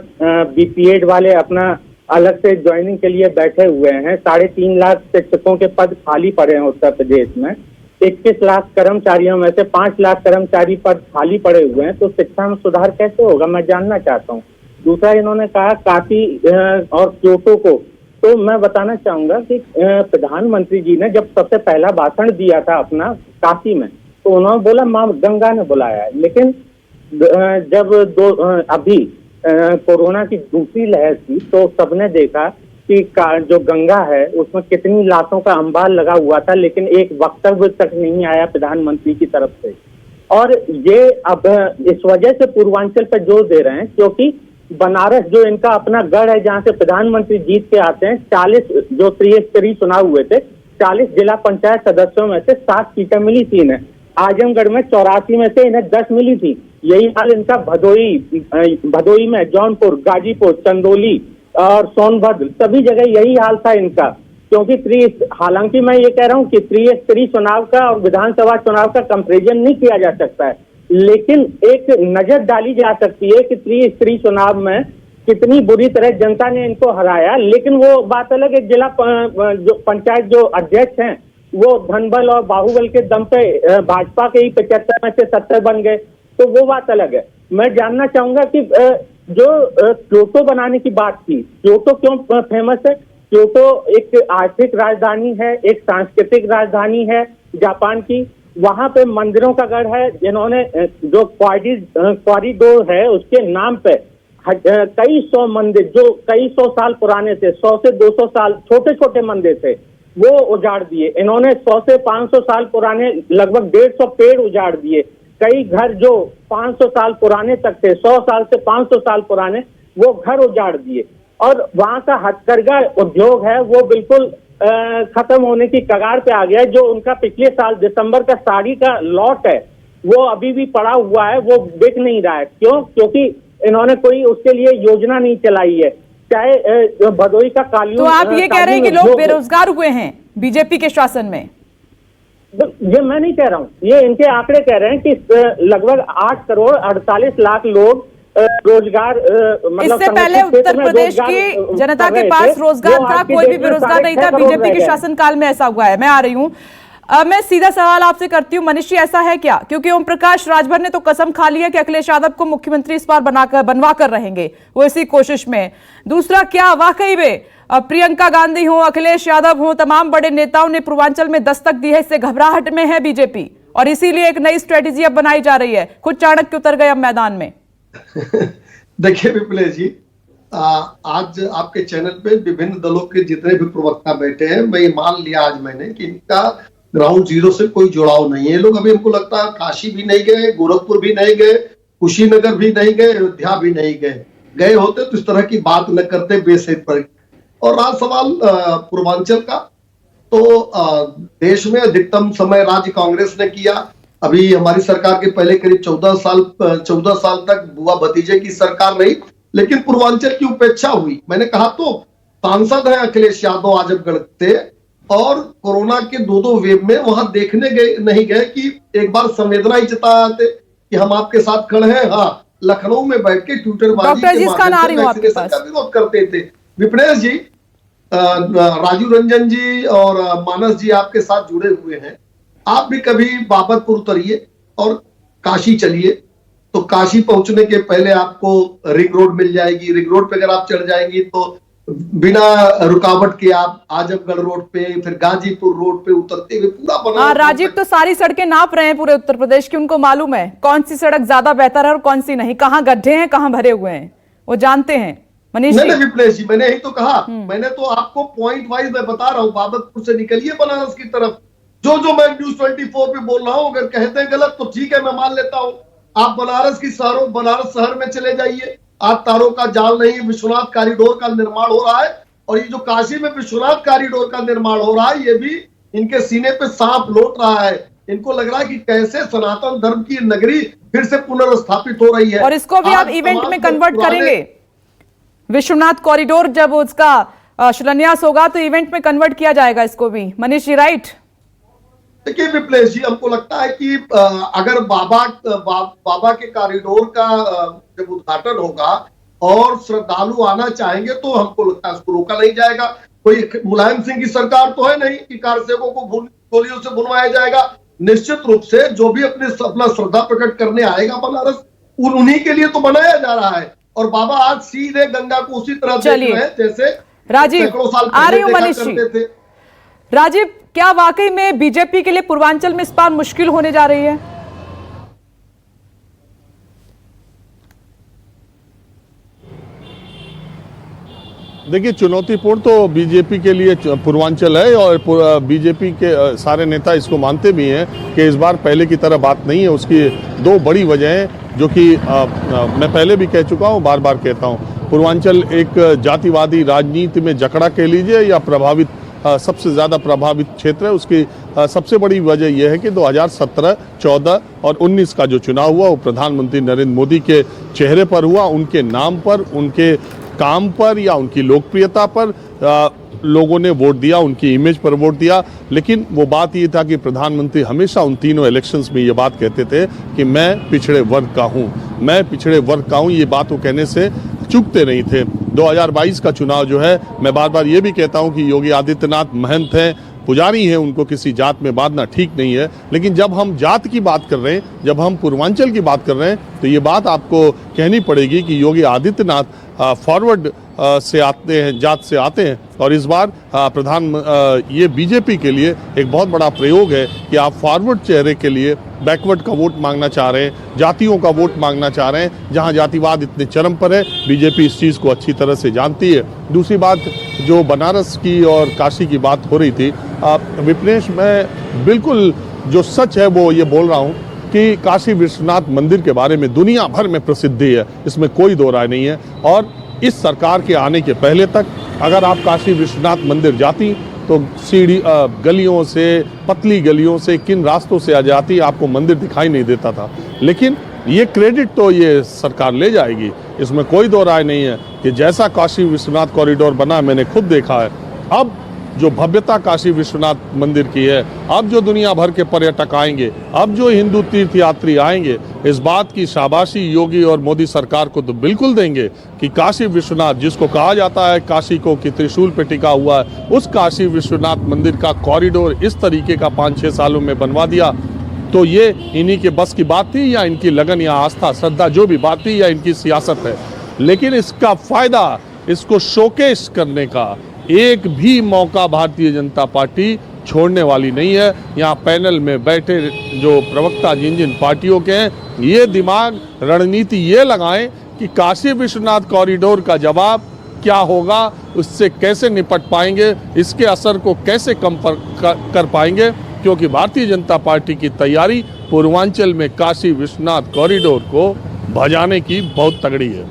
Speaker 7: बीपीएड वाले अपना अलग से ज्वाइनिंग के लिए बैठे हुए हैं। 3.5 लाख शिक्षकों के पद खाली पड़े हैं उत्तर प्रदेश में। 21 लाख कर्मचारियों में से 5 लाख कर्मचारी पद खाली पड़े हुए हैं। तो शिक्षा में सुधार कैसे होगा, मैं जानना चाहता हूँ। दूसरा, इन्होंने कहा काशी और क्योटो को, तो मैं बताना चाहूंगा कि प्रधानमंत्री जी ने जब सबसे पहला भाषण दिया था अपना काशी में, तो उन्होंने बोला माँ गंगा ने बुलाया है। लेकिन जब अभी कोरोना की दूसरी लहर थी तो सबने देखा कि जो गंगा है उसमें कितनी लाशों का अंबार लगा हुआ था, लेकिन एक वक्तव्य तक नहीं आया प्रधानमंत्री की तरफ से। और ये अब इस वजह से पूर्वांचल पर जोर दे रहे हैं, क्योंकि बनारस जो इनका अपना गढ़ है, जहाँ से प्रधानमंत्री जीत के आते हैं, 40 जो त्रिस्तरीय चुनाव हुए थे, 40 जिला पंचायत सदस्यों में से 7 सीटें मिली थी इन्हें। आजमगढ़ में 84 में से इन्हें 10 मिली थी। यही हाल इनका भदोई में, जौनपुर, गाजीपुर, चंदौली और सोनभद्र, सभी जगह यही हाल था इनका। क्योंकि हालांकि मैं ये कह रहा हूँ कि त्रिस्तरीय चुनाव का और विधानसभा चुनाव का कंपेरिजन नहीं किया जा सकता है, लेकिन एक नजर डाली जा सकती है कि त्रिस्तरीय चुनाव में कितनी बुरी तरह जनता ने इनको हराया। लेकिन वो बात अलग है, जिला जो पंचायत जो अध्यक्ष हैं वो धनबल और बाहुबल के दम पे भाजपा के ही 75 में से 70 बन गए, तो वो बात अलग है। मैं जानना चाहूंगा कि जो क्योटो बनाने की बात थी, क्योटो क्यों फेमस है? क्योटो एक आर्थिक राजधानी है, एक सांस्कृतिक राजधानी है जापान की। वहां पे मंदिरों का गढ़ है, जिन्होंने जो कॉरिडोर है उसके नाम पे कई सौ मंदिर जो कई सौ साल पुराने थे, 100 से 200 साल छोटे छोटे मंदिर थे, वो उजाड़ दिए इन्होंने। 100 से 500 साल पुराने लगभग 150 पेड़ उजाड़ दिए। कई घर जो 500 साल पुराने तक थे, 100 साल से 500 साल पुराने, वो घर उजाड़ दिए। और वहां का हथकरघा उद्योग है वो बिल्कुल खत्म होने की कगार पे आ गया है। जो उनका पिछले साल दिसंबर का साड़ी का लॉट है वो अभी भी पड़ा हुआ है, वो बिक नहीं रहा है। क्यों? क्योंकि इन्होंने कोई उसके लिए योजना नहीं चलाई है। चाहे भदोई का कालियो,
Speaker 1: तो आप ये कह रहे हैं कि लोग बेरोजगार हुए हैं बीजेपी के शासन में?
Speaker 7: ये मैं नहीं कह रहा हूँ, ये इनके आंकड़े कह रहे हैं कि लगभग 8 करोड़ 48 लाख लोग रोजगार, मतलब
Speaker 1: इससे पहले उत्तर प्रदेश की जनता के पास रोजगार था, कोई भी बेरोजगार नहीं था। बीजेपी के शासनकाल में ऐसा हुआ है। मैं आ रही हूँ, मैं सीधा सवाल आपसे करती हूँ मनीष जी, ऐसा है क्या? क्योंकि ओम प्रकाश राजभर ने तो कसम खा ली है कि अखिलेश यादव को मुख्यमंत्री इस बार बनवा कर रहेंगे, वो इसी कोशिश में। दूसरा, क्या वाकई में प्रियंका गांधी हो, अखिलेश यादव हो, तमाम बड़े नेताओं ने पूर्वांचल में दस्तक दी है, इससे घबराहट में है बीजेपी और इसीलिए एक नई स्ट्रेटेजी अब बनाई जा रही है? खुद चाणक्य उतर गए अब मैदान में।
Speaker 2: देखिए विप्लेश जी, आज आपके चैनल पे विभिन्न दलों के जितने भी प्रवक्ता बैठे हैं, मैं ये मान लिया आज मैंने कि इनका ग्राउंड जीरो से कोई जुड़ाव नहीं है। लोग अभी हमको लगता है काशी भी नहीं गए, गोरखपुर भी नहीं गए, कुशीनगर भी नहीं गए, अयोध्या भी नहीं गए। गए होते तो इस तरह की बात न करते, बेसिक पर। और आज सवाल पूर्वांचल का, तो देश में अधिकतम समय राज्य कांग्रेस ने किया। अभी हमारी सरकार के पहले करीब 14 साल तक बुआ भतीजे की सरकार रही, लेकिन पूर्वांचल की उपेक्षा हुई। मैंने कहा तो सांसद हैं अखिलेश यादव आजमगढ़ से, और कोरोना के दो वेव में वहां देखने नहीं गए कि एक बार संवेदना ही जताते कि हम आपके साथ खड़े हैं। हाँ, लखनऊ में बैठ के ट्विटरबाजी के माध्यम से वैक्सीनेशन का विरोध करते थे। विपनेश जी, राजीव रंजन जी और मानस जी आपके साथ जुड़े हुए हैं। आप भी कभी बाबतपुर उतरिए और काशी चलिए, तो काशी पहुंचने के पहले आपको रिंग रोड मिल जाएगी। रिंग रोड पे अगर आप चढ़ जाएंगी तो बिना रुकावट के आप आजमगढ़ रोड पे, फिर गाजीपुर रोड पे उतरते हुए पूरा बना।
Speaker 1: राजीव तो सारी सड़कें नाप रहे हैं पूरे उत्तर प्रदेश की, उनको मालूम है कौन सी सड़क ज्यादा बेहतर है और कौन सी नहीं, कहाँ गड्ढे हैं कहाँ भरे हुए हैं, वो जानते हैं। मनीष
Speaker 2: नहीं विपनेश जी, मैंने यही तो कहा। मैंने तो आपको पॉइंट वाइज मैं बता रहा हूँ। बाबतपुर से निकलिए बनारस की तरफ, जो मैं न्यूज 24 पे बोल रहा हूँ, अगर कहते हैं गलत तो ठीक है, मैं मान लेता हूँ। आप बनारस शहर में चले जाइए, आज तारों का जाल नहीं, विश्वनाथ कॉरिडोर का निर्माण हो रहा है। और ये जो काशी में विश्वनाथ कॉरिडोर का निर्माण हो रहा है, ये भी इनके सीने पे सांप लौट रहा है। इनको लग रहा है कि कैसे सनातन धर्म की नगरी फिर से पुनर्स्थापित हो रही है।
Speaker 1: और इसको भी आप इवेंट में कन्वर्ट करेंगे। विश्वनाथ कॉरिडोर जब उसका शिलान्यास होगा तो इवेंट में कन्वर्ट किया जाएगा इसको भी। मनीष जी, राइट?
Speaker 2: देखिए विप्लेश जी, हमको लगता है कि अगर बाबा के कॉरिडोर का जब उद्घाटन होगा और श्रद्धालु आना चाहेंगे तो हमको लगता है उसको रोका नहीं जाएगा। कोई मुलायम सिंह की सरकार तो है नहीं कि कार सेवकों को गोलियों से बुनवाया जाएगा। निश्चित रूप से जो भी अपना श्रद्धा प्रकट करने आएगा बनारस, उन्हीं के लिए तो बनाया जा रहा है। और बाबा आज सीधे गंगा को उसी तरह देख रहे हैं जैसे
Speaker 1: राजीव आ रही हूं। मनीष जी, राजीव, क्या वाकई में बीजेपी के लिए पूर्वांचल में इस बार मुश्किल होने जा रही है?
Speaker 4: देखिए, चुनौतीपूर्ण तो बीजेपी के लिए पूर्वांचल है, और बीजेपी के सारे नेता इसको मानते भी हैं कि इस बार पहले की तरह बात नहीं है। उसकी दो बड़ी वजहें जो कि मैं पहले भी कह चुका हूं, बार बार कहता हूं। पूर्वांचल एक जातिवादी राजनीति में जकड़ा कह लीजिए या प्रभावित, सबसे ज़्यादा प्रभावित क्षेत्र है। उसकी सबसे बड़ी वजह यह है कि 2017, 14 और 19 का जो चुनाव हुआ वो प्रधानमंत्री नरेंद्र मोदी के चेहरे पर हुआ। उनके नाम पर, उनके काम पर या उनकी लोकप्रियता पर लोगों ने वोट दिया, उनकी इमेज पर वोट दिया। लेकिन वो बात ये था कि प्रधानमंत्री हमेशा उन तीनों इलेक्शंस में ये बात कहते थे कि मैं पिछड़े वर्ग का हूँ, मैं पिछड़े वर्ग का हूँ। ये बात वो कहने से चूकते नहीं थे। 2022 का चुनाव जो है, मैं बार बार ये भी कहता हूँ कि योगी आदित्यनाथ महंत हैं, पुजारी हैं, उनको किसी जात में बांधना ठीक नहीं है। लेकिन जब हम जात की बात कर रहे हैं, जब हम पूर्वांचल की बात कर रहे हैं, तो ये बात आपको कहनी पड़ेगी कि योगी आदित्यनाथ फॉरवर्ड से आते हैं, जात से आते हैं। और इस बार ये बीजेपी के लिए एक बहुत बड़ा प्रयोग है कि आप फॉरवर्ड चेहरे के लिए बैकवर्ड का वोट मांगना चाह रहे हैं, जातियों का वोट मांगना चाह रहे हैं, जहां जातिवाद इतने चरम पर है। बीजेपी इस चीज़ को अच्छी तरह से जानती है। दूसरी बात, जो बनारस की और काशी की बात हो रही थी, विपनेश, मैं बिल्कुल जो सच है वो ये बोल रहा हूँ कि काशी विश्वनाथ मंदिर के बारे में दुनिया भर में प्रसिद्धि है, इसमें कोई दो राय नहीं है। और इस सरकार के आने के पहले तक अगर आप काशी विश्वनाथ मंदिर जाती तो सीढ़ी गलियों से, पतली गलियों से, किन रास्तों से आ जाती, आपको मंदिर दिखाई नहीं देता था। लेकिन ये क्रेडिट तो ये सरकार ले जाएगी, इसमें कोई दो राय नहीं है कि जैसा काशी विश्वनाथ कॉरिडोर बना, मैंने खुद देखा है। अब जो भव्यता काशी विश्वनाथ मंदिर की है, अब जो दुनिया भर के पर्यटक आएंगे, अब जो हिंदू तीर्थयात्री आएंगे, इस बात की शाबाशी योगी और मोदी सरकार को तो बिल्कुल देंगे कि काशी विश्वनाथ, जिसको कहा जाता है काशी को कि त्रिशूल पे टिका हुआ है, उस काशी विश्वनाथ मंदिर का कॉरिडोर इस तरीके का 5-6 सालों में बनवा दिया, तो ये इन्हीं के बस की बात थी या इनकी लगन या आस्था, श्रद्धा, जो भी बात थी, या इनकी सियासत है। लेकिन इसका फायदा, इसको शोकेस करने का एक भी मौका भारतीय जनता पार्टी छोड़ने वाली नहीं है। यहाँ पैनल में बैठे जो प्रवक्ता जिन जिन पार्टियों के हैं, ये दिमाग, रणनीति ये लगाएं कि काशी विश्वनाथ कॉरिडोर का जवाब क्या होगा, उससे कैसे निपट पाएंगे, इसके असर को कैसे कम कर पाएंगे, क्योंकि भारतीय जनता पार्टी की तैयारी पूर्वांचल में काशी विश्वनाथ कॉरिडोर को भजाने की बहुत तगड़ी है।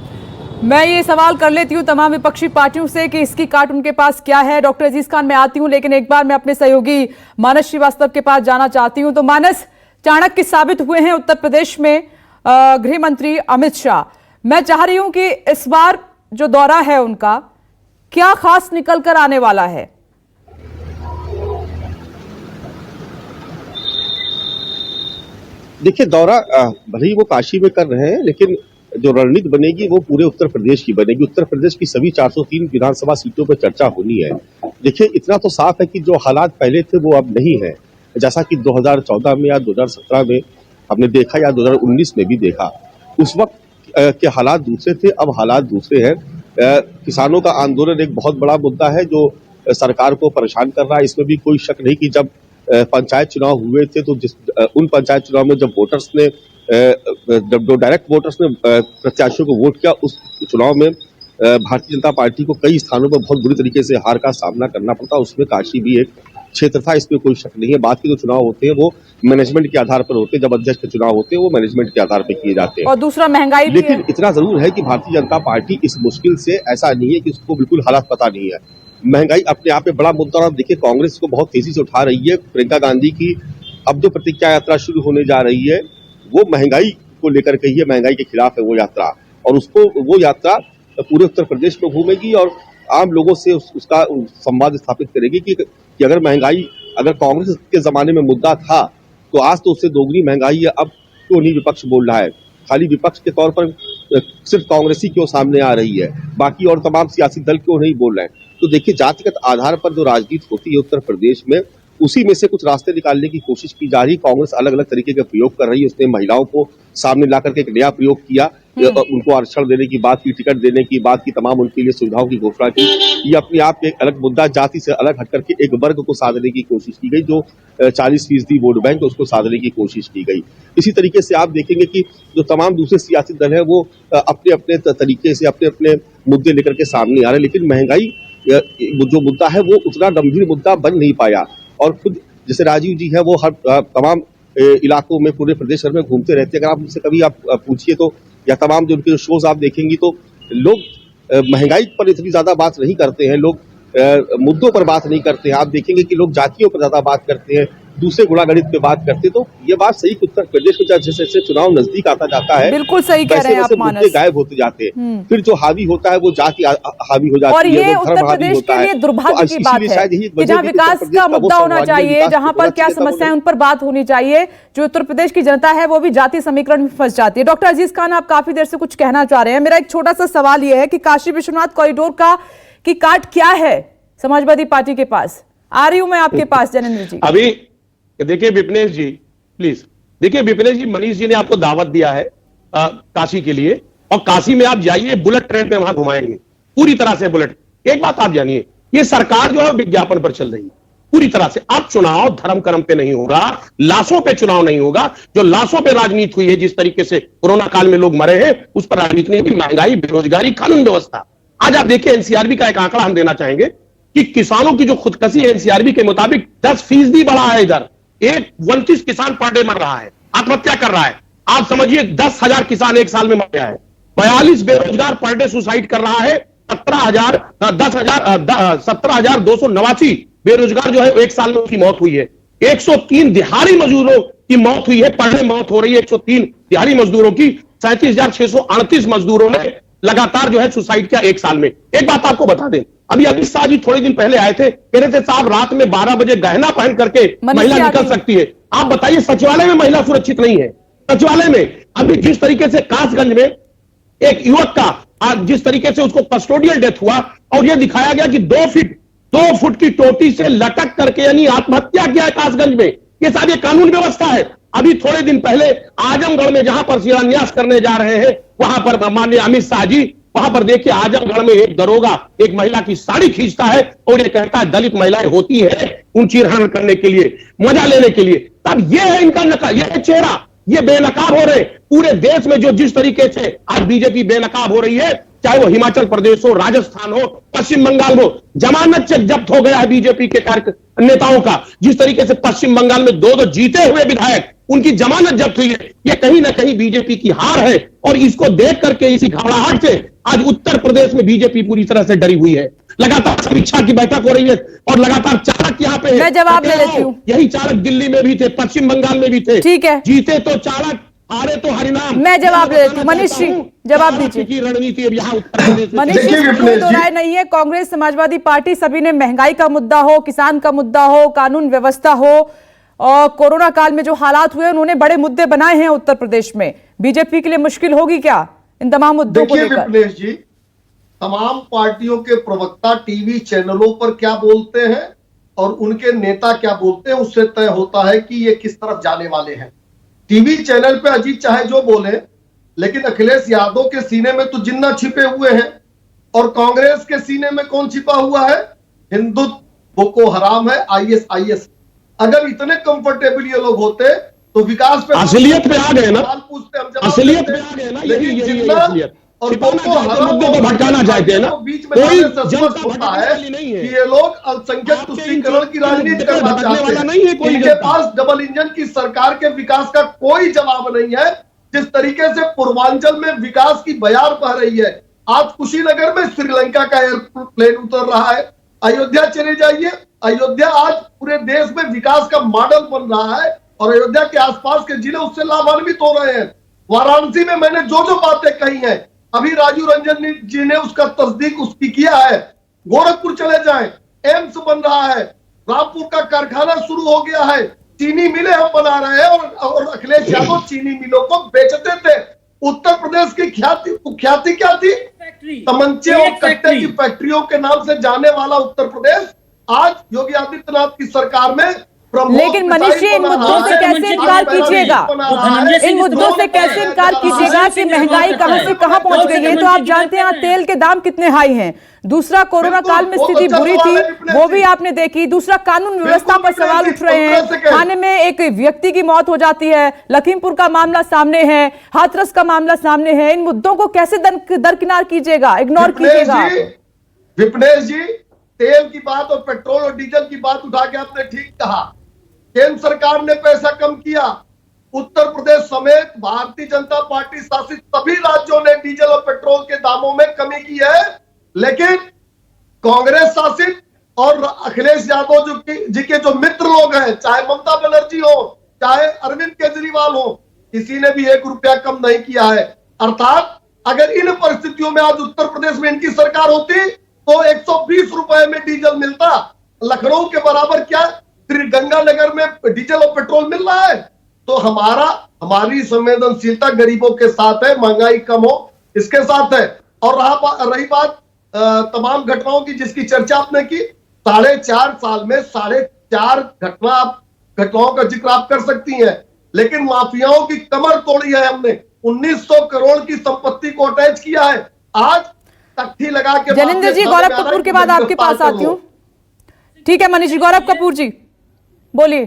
Speaker 1: मैं ये सवाल कर लेती हूं तमाम विपक्षी पार्टियों से कि इसकी काट उनके पास क्या है। डॉक्टर अजीज खान मैं आती हूं, लेकिन एक बार मैं अपने सहयोगी मानस श्रीवास्तव के पास जाना चाहती हूं। तो मानस, चाणक्य साबित हुए हैं उत्तर प्रदेश में गृह मंत्री अमित शाह। मैं चाह रही हूं कि इस बार जो दौरा है उनका क्या खास निकल कर आने वाला है?
Speaker 3: देखिए, दौरा भले ही वो काशी में कर रहे हैं, लेकिन जो रणनीति बनेगी वो पूरे उत्तर प्रदेश की बनेगी। उत्तर प्रदेश की सभी 403 विधानसभा सीटों पर चर्चा होनी है। देखिए, इतना तो साफ है कि जो हालात पहले थे वो अब नहीं है। जैसा कि 2014 में या 2017 में हमने देखा या 2019 में भी देखा, उस वक्त के हालात दूसरे थे, अब हालात दूसरे हैं। किसानों का आंदोलन एक बहुत बड़ा मुद्दा है जो सरकार को परेशान कर रहा है। इसमें भी कोई शक नहीं कि जब पंचायत चुनाव हुए थे तो उन पंचायत चुनाव में जब वोटर्स ने जब डायरेक्ट वोटर्स ने प्रत्याशियों को वोट किया, उस चुनाव में भारतीय जनता पार्टी को कई स्थानों पर बहुत बुरी तरीके से हार का सामना करना पड़ता। उसमें काशी भी एक क्षेत्र था, इसमें कोई शक नहीं है। बात के जो चुनाव होते हैं वो मैनेजमेंट के आधार पर होते हैं, जब अध्यक्ष के चुनाव होते हैं वो मैनेजमेंट के आधार पर किए जाते हैं।
Speaker 1: और दूसरा महंगाई भी
Speaker 3: लेकिन इतना जरूर है कि भारतीय जनता पार्टी इस मुश्किल से, ऐसा नहीं है कि उसको बिल्कुल हालात पता नहीं है। महंगाई अपने आप में बड़ा मुद्दा, और देखिए कांग्रेस को बहुत तेजी से उठा रही है। प्रियंका गांधी की अब जो प्रतिज्ञा यात्रा शुरू होने जा रही है वो महंगाई को लेकर के ही है, महंगाई के खिलाफ है वो यात्रा, और वो यात्रा पूरे उत्तर प्रदेश में घूमेगी और आम लोगों से उसका संवाद स्थापित करेगी कि अगर महंगाई, अगर कांग्रेस के जमाने में मुद्दा था तो आज तो उससे दोगुनी महंगाई है। अब क्यों नहीं विपक्ष बोल रहा है? खाली विपक्ष के तौर पर सिर्फ कांग्रेसी क्यों सामने आ रही है, बाकी और तमाम सियासी दल क्यों नहीं बोल रहे हैं? तो देखिए, जातिगत आधार पर जो राजनीति होती है उत्तर प्रदेश में, उसी में से कुछ रास्ते निकालने की कोशिश की जा रही। कांग्रेस अलग अलग तरीके के प्रयोग कर रही है। उसने महिलाओं को सामने ला करके एक नया प्रयोग किया, उनको आरक्षण देने की बात की, टिकट देने की बात की, तमाम उनके लिए सुविधाओं की घोषणा की। ये अपने आप में एक अलग मुद्दा, जाति से अलग हट करके एक वर्ग को साधने की कोशिश की गई, जो 40% वोट बैंक है उसको साधने की कोशिश की गई। इसी तरीके से आप देखेंगे कि जो तमाम दूसरे सियासी दल है वो अपने अपने तरीके से अपने अपने मुद्दे लेकर के सामने आ रहे हैं, लेकिन महंगाई जो मुद्दा है वो उतना गंभीर मुद्दा बन नहीं पाया। और खुद जैसे राजीव जी है वो हर तमाम इलाकों में पूरे प्रदेश भर में घूमते रहते हैं। अगर आप उनसे कभी आप पूछिए तो, या तमाम जो उनके शोज आप देखेंगी तो लोग महंगाई पर इतनी ज्यादा बात नहीं करते हैं, लोग मुद्दों पर बात नहीं करते हैं। आप देखेंगे कि लोग जातियों पर ज्यादा बात करते हैं, दूसरे गुणागणित पे बात करते हैं। तो ये बात सही कि उत्तर प्रदेश में जैसे जैसे चुनाव नजदीक आता जाता है,
Speaker 1: बिल्कुल सही कह रहे हैं आप मानस,
Speaker 3: मुद्दे गायब होते जाते हैं। फिर जो हावी होता है वो जाति हावी हो जाती है,
Speaker 1: और ये उत्तर प्रदेश के लिए दुर्भाग्य की बात है कि जहाँ विकास का मुद्दा होना चाहिए, जहां पर क्या समस्याएं उन पर बात होनी चाहिए, जो उत्तर प्रदेश की जनता है वो भी जाति समीकरण में फंस जाती है। डॉक्टर अजीज खान, आप काफी देर से कुछ कहना चाह रहे हैं। मेरा एक छोटा सा सवाल यह है कि काशी विश्वनाथ कॉरिडोर की काट क्या है समाजवादी पार्टी के पास? आ रही हूं मैं आपके पास जनेंद्र जी।
Speaker 5: अभी देखिए विपनेश जी, प्लीज देखिए विपनेश जी, मनीष जी ने आपको दावत दिया है काशी के लिए, और काशी में आप जाइए, बुलेट ट्रेन पे वहां घुमाएंगे पूरी तरह से बुलेट। एक बात आप जानिए, ये सरकार जो है विज्ञापन पर चल रही है पूरी तरह से। अब चुनाव धर्म कर्म पे नहीं होगा, लाशों पे चुनाव नहीं होगा। जो लाशों पे राजनीति हुई है, जिस तरीके से कोरोना काल में लोग मरे हैं, उस पर राजनीति नहीं हुई। महंगाई, बेरोजगारी, कानून व्यवस्था। आज आप देखिए एनसीआरबी का एक आंकड़ा हम देना चाहेंगे कि किसानों की जो खुदकशी है एनसीआरबी के मुताबिक 10% बढ़ा है। इधर एक 29 किसान पर डे मर रहा है, आत्महत्या कर रहा है। आप समझिए 10,000 किसान एक साल में मर गया है। 42 बेरोजगार पर डे सुसाइड कर रहा है। 17,289 बेरोजगार जो है एक साल में उसकी मौत हुई है। 103 दिहाड़ी मजदूरों की मौत हुई है, पर डे मौत हो रही है 103 दिहाड़ी मजदूरों की। 37,638 मजदूरों ने लगातार जो है सुसाइड किया एक साल में। एक बात आपको बता दें, अभी अमित शाह जी थोड़े दिन पहले आए थे, कह रहे थे साहब रात में 12 बजे गहना पहन करके महिला निकल सकती है। आप बताइए सचिवालय में महिला सुरक्षित नहीं है। सचिवालय में अभी जिस तरीके से कासगंज में एक युवक का जिस तरीके से उसको कस्टोडियल डेथ हुआ, और यह दिखाया गया कि 2 फुट की टोटी से लटक करके यानी आत्महत्या किया है कासगंज में। ये सारी कानून व्यवस्था है। अभी थोड़े दिन पहले आजमगढ़ में जहां पर शिलान्यास करने जा रहे हैं, वहां पर माननीय अमित शाह जी, वहां पर देखिए आजमगढ़ में एक दरोगा एक महिला की साड़ी खींचता है और ये कहता है दलित महिलाएं होती है ऊंची हरण करने के लिए, मजा लेने के लिए। तब ये है इनका नकाब, ये है चेहरा, ये बेनकाब हो रहे पूरे देश में। जो जिस तरीके से आज बीजेपी बेनकाब हो रही है, चाहे वो हिमाचल प्रदेश हो, राजस्थान हो, पश्चिम बंगाल हो, जमानत चेक जब्त हो गया है बीजेपी के नेताओं का। जिस तरीके से पश्चिम बंगाल में 2 जीते हुए विधायक उनकी जमानत जब्त हुई है। ये कहीं ना कहीं बीजेपी की हार है और इसको देख करके इसी घबराहट से आज उत्तर प्रदेश में बीजेपी पूरी तरह से डरी हुई है। लगातार समीक्षा की बैठक हो रही है और लगातार चालक यहाँ पे है।
Speaker 1: मैं जवाब ले लेती हूँ।
Speaker 5: यही चालक दिल्ली में भी थे, पश्चिम बंगाल में भी थे।
Speaker 1: ठीक है,
Speaker 5: जीते तो चालक, हारे तो हरिनाम।
Speaker 1: मैं जवाब ले लेती हूँ। मनीष जी जवाब दीजिए।
Speaker 5: की रणनीति अब यहाँ उत्तर प्रदेश में
Speaker 1: मनीष जी, कोई दो राय नहीं है, कांग्रेस समाजवादी पार्टी सभी ने महंगाई का मुद्दा हो, किसान का मुद्दा हो, कानून व्यवस्था हो और कोरोना काल में जो हालात हुए उन्होंने बड़े मुद्दे बनाए हैं उत्तर प्रदेश में। बीजेपी के लिए मुश्किल होगी क्या इन तमाम मुद्दों को लेकर?
Speaker 2: विप्लेश जी, तमाम पार्टियों के प्रवक्ता टीवी चैनलों पर क्या बोलते हैं और उनके नेता क्या बोलते हैं उससे तय होता है कि ये किस तरफ जाने वाले हैं। टीवी चैनल पे अजीत चाहे जो बोले, लेकिन अखिलेश यादव के सीने में तो जिन्ना छिपे हुए हैं और कांग्रेस के सीने में कौन छिपा हुआ है? हिंदुत्व, बोको हराम है, ISIS। अगर इतने कंफर्टेबल ये लोग होते तो विकास पे
Speaker 5: असलियत पे आ गए ना,
Speaker 2: पूछते हम,
Speaker 5: असलियत पे आ गए ना। यही असलियत
Speaker 2: और
Speaker 5: मुद्दों को भटकाना चाहते हैं ना।
Speaker 2: बीच में होता है कि ये लोग अल्पसंख्यक तुष्टीकरण की राजनीति करना चाहते हैं। इनके पास डबल इंजन की सरकार के विकास का कोई जवाब नहीं है। जिस तरीके से पूर्वांचल में विकास की बयार बह रही है, आज कुशीनगर में श्रीलंका का एयरप्लेन उतर रहा है। अयोध्या चले जाइए, अयोध्या आज पूरे देश में विकास का मॉडल बन रहा है और अयोध्या के आसपास के जिले उससे लाभान्वित हो रहे हैं। वाराणसी में मैंने जो जो बातें कही हैं, अभी राजीव रंजन जी ने उसका तस्दीक उसकी किया है। गोरखपुर चले जाएं, एम्स बन रहा है, रामपुर का कारखाना शुरू हो गया है, चीनी मिलें हम बना रहे हैं और अखिलेश यादव चीनी मिलों को बेचते थे। उत्तर प्रदेश की ख्याति क्या थी? तमंचे और कट्टे की फैक्ट्रियों के नाम से जाने वाला उत्तर प्रदेश आज योगी आदित्यनाथ की सरकार में।
Speaker 1: लेकिन मनीष जी, इन मुद्दों से कैसे इनकार कीजिएगा? इन मुद्दों से कैसे इनकार कीजिएगा कि महंगाई कहां से कहां पहुंच गई है? तो आप जानते हैं तेल के दाम कितने हाई हैं। दूसरा, कोरोना काल में स्थिति बुरी थी, वो भी आपने देखी। दूसरा, कानून व्यवस्था पर सवाल उठ रहे हैं। थाने में एक व्यक्ति की मौत हो जाती है, लखीमपुर का मामला सामने है, हाथरस का मामला सामने है। इन मुद्दों को कैसे दरकिनार कीजिएगा, इग्नोर कीजिएगा?
Speaker 2: विपनेश जी, तेल की बात और पेट्रोल और डीजल की बात उठा के आपने ठीक कहा। केंद्र सरकार ने पैसा कम किया। उत्तर प्रदेश समेत भारतीय जनता पार्टी शासित सभी राज्यों ने डीजल और पेट्रोल के दामों में कमी की है, लेकिन कांग्रेस शासित और अखिलेश यादव जी के जो मित्र लोग हैं, चाहे ममता बनर्जी हो, चाहे अरविंद केजरीवाल हो, किसी ने भी 1 रुपया कम नहीं किया है। अर्थात अगर इन परिस्थितियों में आज उत्तर प्रदेश में इनकी सरकार होती तो 120 रुपए में डीजल मिलता। लखनऊ के बराबर क्या फिर गंगानगर में डीजल और पेट्रोल मिल रहा है? तो हमारी संवेदनशीलता गरीबों के साथ है, महंगाई कम हो इसके साथ है। और रही बात तमाम घटनाओं की जिसकी चर्चा आपने की, 4.5 साल में 4.5 घटनाओं का जिक्र आप कर सकती हैं, लेकिन माफियाओं की कमर तोड़ी है हमने। 1900 करोड़ की संपत्ति को अटैच किया है। आज तख्ती लगा के
Speaker 1: जनिंदर जी, गौरव कपूर के बाद आपके पास आती हूँ। ठीक है मनीष जी, गौरव कपूर जी बोलिए।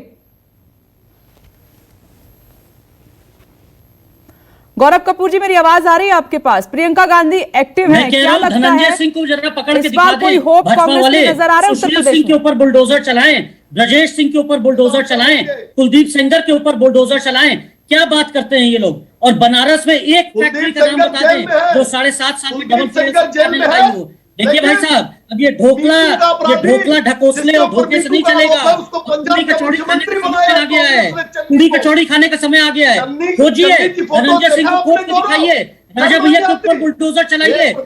Speaker 1: गौरव कपूर जी, मेरी आवाज आ रही है आपके पास? प्रियंका गांधी एक्टिव है, क्या लगता है
Speaker 6: सिंह को जरा पकड़ के
Speaker 1: इस बार कोई होप कांग्रेस में नजर आ रहा है? उत्तर प्रदेश
Speaker 6: सिंह के ऊपर बुलडोजर चलाएं, ब्रजेश सिंह के ऊपर बुलडोजर चलाएं, कुलदीप सेंगर के ऊपर बुलडोजर चलाएं। क्या बात करते हैं ये लोग? और बनारस में एक फैक्ट्री का नाम बता दें जो 7.5 साल में डबल लगाई हो। देखिए भाई साहब, अब ये ढोकला ढकोसले और धोखे से नहीं चलेगा। पूरी कचौड़ी खाने का समय आ गया है, पूरी कचौड़ी खाने का समय आ गया है। खोजिए, धनंजय सिंह को खोज के दिखाइए, राजा भैया के ऊपर बुलडोजर चलाइए ना।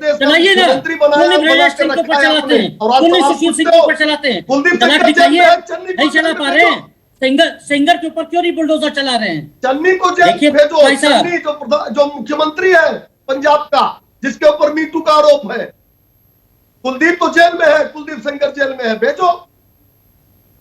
Speaker 6: क्यों ब्रजेश सिंह के ऊपर चलाते हैं, क्यों सुशील सिंह के ऊपर चलाते हैं? चला के दिखाइए, नहीं चला पा रहे हैं। सिंगर के ऊपर क्यों नहीं बुलडोजर चला रहे हैं?
Speaker 2: चन्नी को जेल भेजो। चन्नी जो मुख्यमंत्री है पंजाब का, जिसके ऊपर मीटू का आरोप है, कुलदीप तो जेल में है, कुलदीप सेंगर जेल में है, भेजो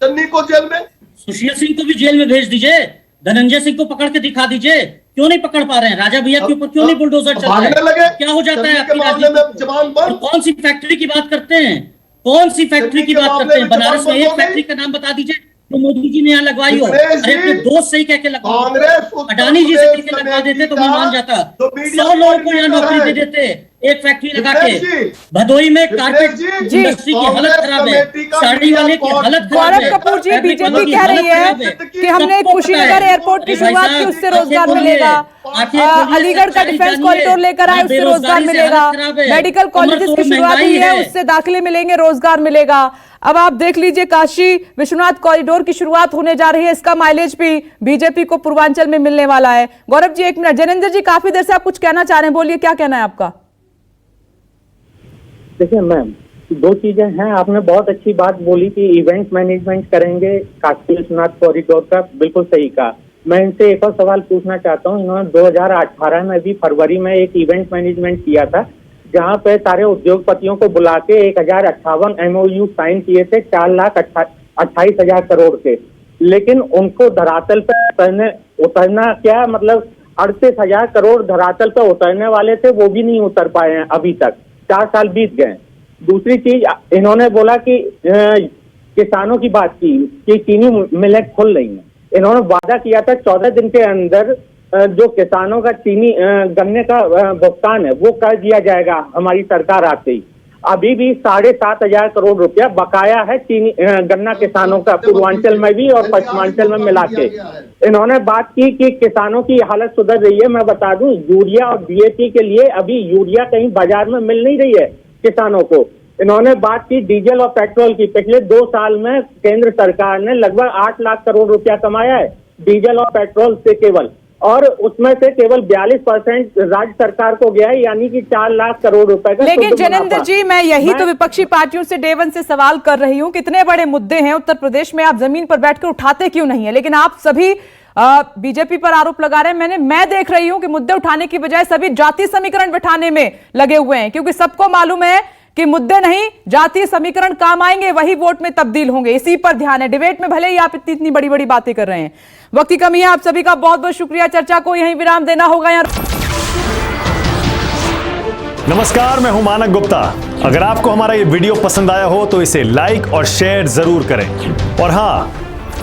Speaker 2: चन्नी को जेल में।
Speaker 6: सुशील सिंह को भी जेल में भेज दीजिए, धनंजय सिंह को पकड़ के दिखा दीजिए। क्यों नहीं पकड़ पा रहे हैं? राजा भैया के ऊपर क्यों नहीं बुलडोजर चल रहा है? क्या हो जाता है आपकी राजनीति में? कौन सी फैक्ट्री की बात करते हैं? कौन सी फैक्ट्री की बात करते हैं? बनारस में एक फैक्ट्री का नाम बता दीजिए तो मोदी जी ने यहाँ लगवाई हो। अरे अपने दोस्त से ही कह के लगवा, अडानी जी से कह के लगवा देते तो मैं मान जाता। 100 लोगों को यहाँ नौकरी दे देते, एक फैक्ट्री लगा
Speaker 2: विप्रेश
Speaker 6: के
Speaker 2: जी,
Speaker 6: भदोई में
Speaker 2: विप्रेश
Speaker 6: कारपेट
Speaker 2: जी,
Speaker 6: इंडस्ट्री की हालत खराब है,
Speaker 2: कमेटी का
Speaker 6: साड़ी वाले की
Speaker 2: मीडिया
Speaker 6: हालत खराब है,
Speaker 1: गौरव कपूर जी,
Speaker 6: फैब्रिक
Speaker 1: बीजेपी
Speaker 6: वालों की
Speaker 1: कह रही
Speaker 6: हालत
Speaker 1: है
Speaker 6: खराब है।
Speaker 1: कि हमने
Speaker 6: सबको
Speaker 1: कुशीनगर
Speaker 6: पता है।
Speaker 1: एयरपोर्ट की
Speaker 6: अरे भाई
Speaker 1: शुरुआत की,
Speaker 6: साहब,
Speaker 1: उससे
Speaker 6: आंखें
Speaker 1: रोजगार
Speaker 6: खोलिए,
Speaker 1: मिलेगा।
Speaker 6: आंखें खोलिए,
Speaker 1: अलीगढ़ का
Speaker 6: सच्चाई
Speaker 1: डिफेंस
Speaker 6: जानिए।
Speaker 1: कॉरिडोर लेकर आए,
Speaker 6: ना
Speaker 1: उससे
Speaker 6: बेरोजगारी
Speaker 1: रोजगार
Speaker 6: से
Speaker 1: मिलेगा।
Speaker 6: हालत खराब है,
Speaker 1: मेडिकल कॉलेजेस
Speaker 6: कमर
Speaker 1: की
Speaker 6: तोड़
Speaker 1: शुरुआत हुई
Speaker 6: महंगाई
Speaker 1: है, उससे दाखिले मिलेंगे, रोजगार मिलेगा। अब आप देख लीजिए, काशी विश्वनाथ कॉरिडोर की शुरुआत होने जा रही है, इसका माइलेज भी बीजेपी को पूर्वांचल में मिलने वाला है। गौरव जी, एक मिनट, जनेंद्र जी काफी देर से आप कुछ कहना चाह रहे हैं, बोलिए क्या कहना है आपका।
Speaker 7: देखिए मैम, दो चीजें हैं। आपने बहुत अच्छी बात बोली कि इवेंट मैनेजमेंट करेंगे काशी विश्वनाथ कॉरिडोर का, बिल्कुल सही कहा। मैं इनसे एक और सवाल पूछना चाहता हूँ। इन्होंने 2018 में भी फरवरी में एक इवेंट मैनेजमेंट किया था, जहाँ पे सारे उद्योगपतियों को बुला के 1058 MOU साइन किए थे 4,28,000 करोड़ के, लेकिन उनको धरातल पे उतरना क्या मतलब 38,000 करोड़ धरातल पे उतरने वाले थे, वो भी नहीं उतर पाए हैं अभी तक, 4 साल बीत गए। दूसरी चीज, इन्होंने बोला कि किसानों की बात की कि चीनी मिलें खुल रही है। इन्होंने वादा किया था 14 दिन के अंदर जो किसानों का चीनी गन्ने का भुगतान है वो कर दिया जाएगा हमारी सरकार आते ही। अभी भी 7,500 करोड़ रुपया बकाया है चीनी गन्ना किसानों का, पूर्वांचल में भी और पश्चिमांचल में मिला के। इन्होंने बात की कि किसानों की हालत सुधर रही है। मैं बता दूं, यूरिया और DAP के लिए अभी यूरिया कहीं बाजार में मिल नहीं रही है किसानों को। इन्होंने बात की डीजल और पेट्रोल की। पिछले 2 साल में केंद्र सरकार ने लगभग 8 लाख करोड़ रुपया कमाया है डीजल और पेट्रोल से केवल, और उसमें से केवल 42% राज्य सरकार को गया है, यानी कि 4 लाख करोड़ रुपए का।
Speaker 1: लेकिन जनेंद्र जी, मैं यही तो विपक्षी पार्टियों से डे वन से सवाल कर रही हूं, कितने बड़े मुद्दे हैं उत्तर प्रदेश में, आप जमीन पर बैठकर उठाते क्यों नहीं है? लेकिन आप सभी बीजेपी पर आरोप लगा रहे हैं। मैं देख रही हूं कि मुद्दे उठाने की बजाय सभी जातीय समीकरण बिठाने में लगे हुए हैं, क्योंकि सबको मालूम है कि मुद्दे नहीं, जातीय समीकरण काम आएंगे, वही वोट में तब्दील होंगे। इसी पर ध्यान है। डिबेट में भले ही आप इतनी बड़ी बड़ी बातें कर रहे हैं। वक्त की कमी है। आप सभी का बहुत बहुत शुक्रिया। चर्चा को यहीं विराम देना होगा।
Speaker 8: नमस्कार, मैं हूं मानक गुप्ता। अगर आपको हमारा ये वीडियो पसंद आया हो तो इसे लाइक और शेयर जरूर करें, और हां,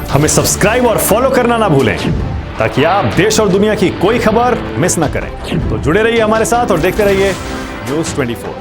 Speaker 8: हमें सब्सक्राइब और फॉलो करना ना भूलें, ताकि आप देश और दुनिया की कोई खबर मिस ना करें। तो जुड़े रहिए हमारे साथ और देखते रहिए News 24।